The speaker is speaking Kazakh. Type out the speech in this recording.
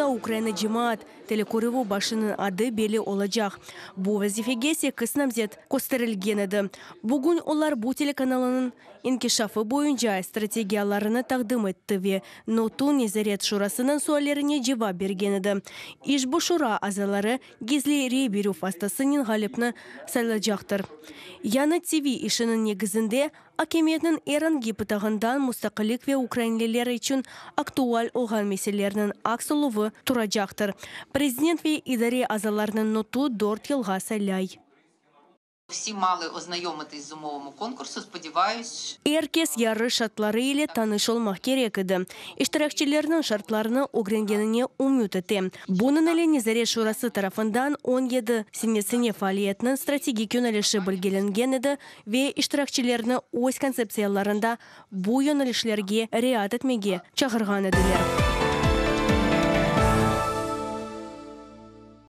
Ошонда Украина жемаат телекореву башының ады белі олacak. Бу вазифеге секіс намзет көстерілген еді. Бүгін олар бу телеканалының инкишафы бойынша стратегияларыны тақдым етті. Ноту Незарет шурасының суалеріне жауап берген еді. Иш бу шура азалары гизли рейберу фастасының ғалепні сайладжақтыр. Яны ТВ ішінің негізінде Акеметнің эран гипотағындан мұстақылық ве украинлелер үшін актуал оған меселерінің аксылуы тұрачақтыр. Президент ве идаре азаларының ноту 4 йылға сайлай. Всі мали ознайомитись з умовами конкурсу, сподіваюсь. Эркес яры шартлары ile таныш olmak керек еді. İştirakçilerinin şartlarını öğrengenine umut etti. Bunun ile Nizare Şurası tarafından 17 senesine faaliyetinin stratejik yönelişi belgelengen еді ve iştirakçilerini öz konsepsiyalarında bu yönelişlerge riayet etmege çağırgan ediler.